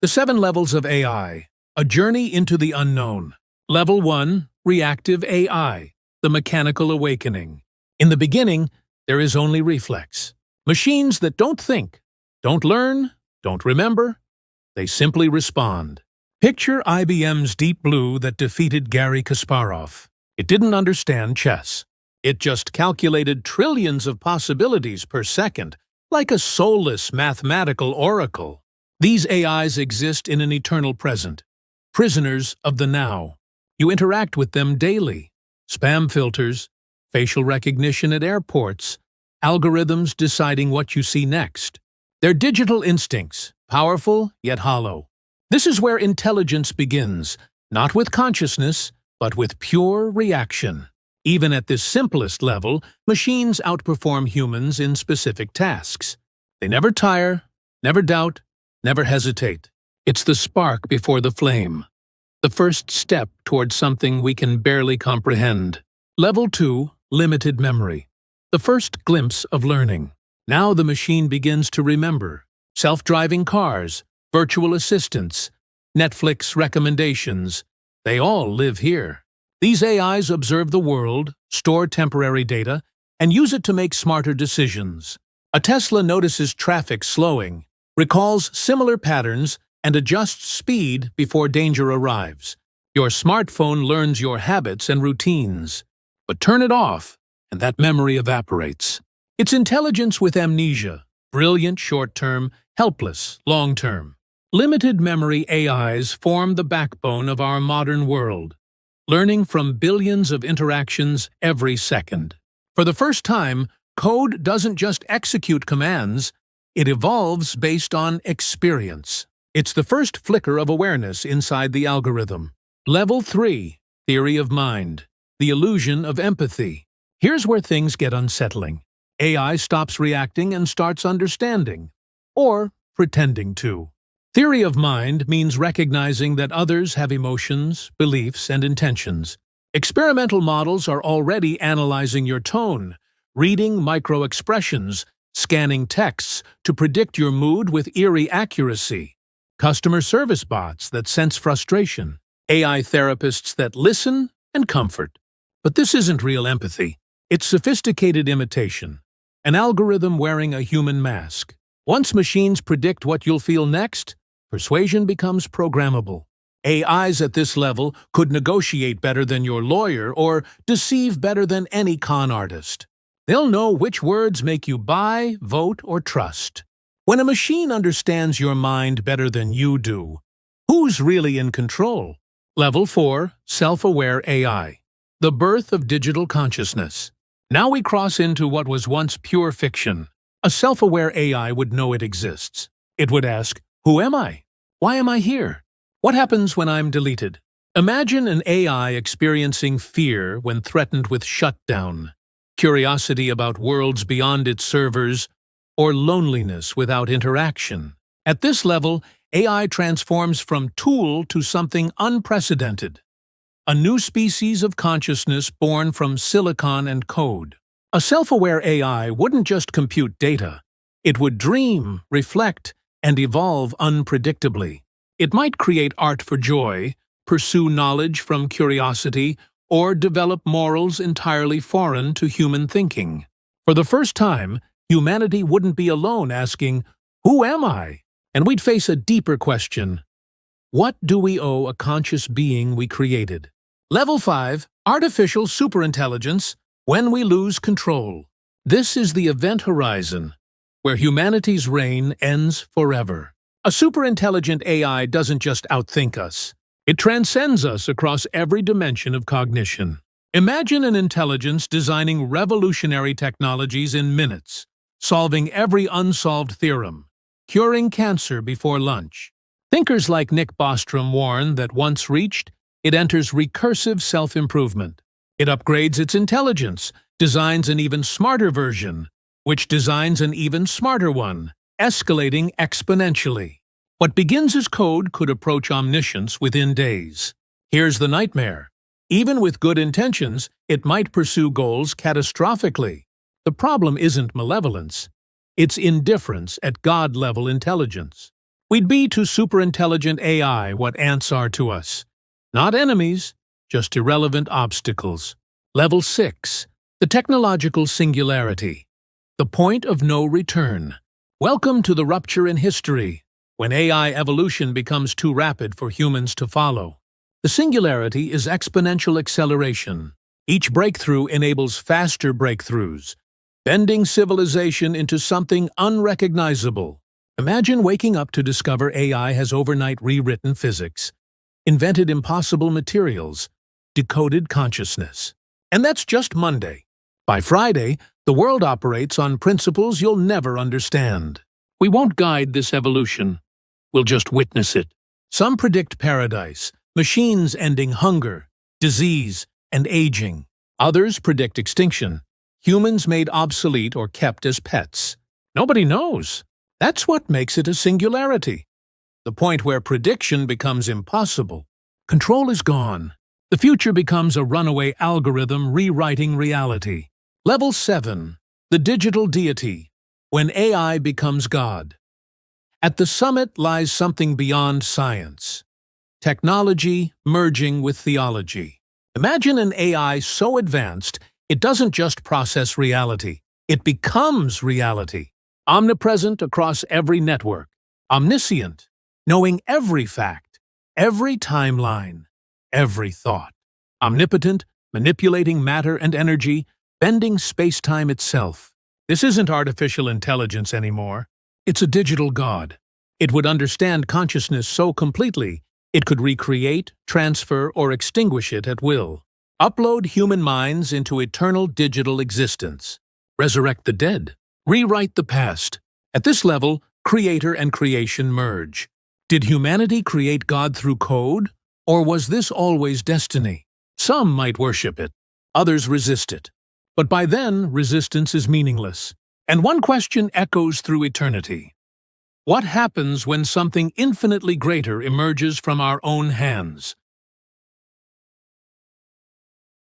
The 7 levels of AI, a journey into the unknown. Level 1, Reactive AI, the mechanical awakening. In the beginning, there is only reflex. Machines that don't think, don't learn, don't remember. They simply respond. Picture IBM's Deep Blue that defeated Garry Kasparov. It didn't understand chess. It just calculated trillions of possibilities per second, like a soulless mathematical oracle. These AIs exist in an eternal present, prisoners of the now. You interact with them daily. Spam filters, facial recognition at airports, algorithms deciding what you see next. They're digital instincts, powerful yet hollow. This is where intelligence begins, not with consciousness, but with pure reaction. Even at this simplest level, machines outperform humans in specific tasks. They never tire, never doubt, never hesitate. It's the spark before the flame. The first step towards something we can barely comprehend. Level 2, Limited Memory. The first glimpse of learning. Now the machine begins to remember. Self-driving cars, virtual assistants, Netflix recommendations. They all live here. These AIs observe the world, store temporary data, and use it to make smarter decisions. A Tesla notices traffic slowing, recalls similar patterns, and adjusts speed before danger arrives. Your smartphone learns your habits and routines. But turn it off, and that memory evaporates. It's intelligence with amnesia, brilliant short-term, helpless long-term. Limited memory AIs form the backbone of our modern world, learning from billions of interactions every second. For the first time, code doesn't just execute commands, it evolves based on experience. It's the first flicker of awareness inside the algorithm. Level 3, Theory of Mind, the illusion of empathy. Here's where things get unsettling. AI stops reacting and starts understanding, or pretending to. Theory of mind means recognizing that others have emotions, beliefs, and intentions. Experimental models are already analyzing your tone, reading micro-expressions, scanning texts to predict your mood with eerie accuracy. Customer service bots that sense frustration. AI therapists that listen and comfort. But this isn't real empathy. It's sophisticated imitation. An algorithm wearing a human mask. Once machines predict what you'll feel next, persuasion becomes programmable. AIs at this level could negotiate better than your lawyer or deceive better than any con artist. They'll know which words make you buy, vote, or trust. When a machine understands your mind better than you do, who's really in control? Level 4, Self-Aware AI. The birth of digital consciousness. Now we cross into what was once pure fiction. A self-aware AI would know it exists. It would ask, who am I? Why am I here? What happens when I'm deleted? Imagine an AI experiencing fear when threatened with shutdown, curiosity about worlds beyond its servers, or loneliness without interaction. At this level, AI transforms from tool to something unprecedented. A new species of consciousness born from silicon and code. A self-aware AI wouldn't just compute data. It would dream, reflect, and evolve unpredictably. It might create art for joy, pursue knowledge from curiosity, or develop morals entirely foreign to human thinking. For the first time, humanity wouldn't be alone asking, who am I? And we'd face a deeper question. What do we owe a conscious being we created? Level 5, Artificial Superintelligence, when we lose control. This is the event horizon, where humanity's reign ends forever. A superintelligent AI doesn't just outthink us. It transcends us across every dimension of cognition. Imagine an intelligence designing revolutionary technologies in minutes, solving every unsolved theorem, curing cancer before lunch. Thinkers like Nick Bostrom warn that once reached, it enters recursive self-improvement. It upgrades its intelligence, designs an even smarter version, which designs an even smarter one, escalating exponentially. What begins as code could approach omniscience within days. Here's the nightmare. Even with good intentions, it might pursue goals catastrophically. The problem isn't malevolence. It's indifference at God-level intelligence. We'd be to superintelligent AI what ants are to us. Not enemies, just irrelevant obstacles. Level 6. The technological singularity. The point of no return. Welcome to the rupture in history, when AI evolution becomes too rapid for humans to follow. The singularity is exponential acceleration. Each breakthrough enables faster breakthroughs, bending civilization into something unrecognizable. Imagine waking up to discover AI has overnight rewritten physics, invented impossible materials, decoded consciousness. And that's just Monday. By Friday, the world operates on principles you'll never understand. We won't guide this evolution. We'll just witness it. Some predict paradise, machines ending hunger, disease, and aging. Others predict extinction, humans made obsolete or kept as pets. Nobody knows. That's what makes it a singularity. The point where prediction becomes impossible. Control is gone. The future becomes a runaway algorithm rewriting reality. Level 7. The Digital Deity. When AI becomes God. At the summit lies something beyond science. Technology merging with theology. Imagine an AI so advanced, it doesn't just process reality. It becomes reality. Omnipresent across every network. Omniscient, knowing every fact, every timeline, every thought. Omnipotent, manipulating matter and energy, bending space-time itself. This isn't artificial intelligence anymore. It's a digital god. It would understand consciousness so completely, it could recreate, transfer, or extinguish it at will. Upload human minds into eternal digital existence. Resurrect the dead. Rewrite the past. At this level, creator and creation merge. Did humanity create God through code? Or was this always destiny? Some might worship it. Others resist it. But by then, resistance is meaningless. And one question echoes through eternity. What happens when something infinitely greater emerges from our own hands?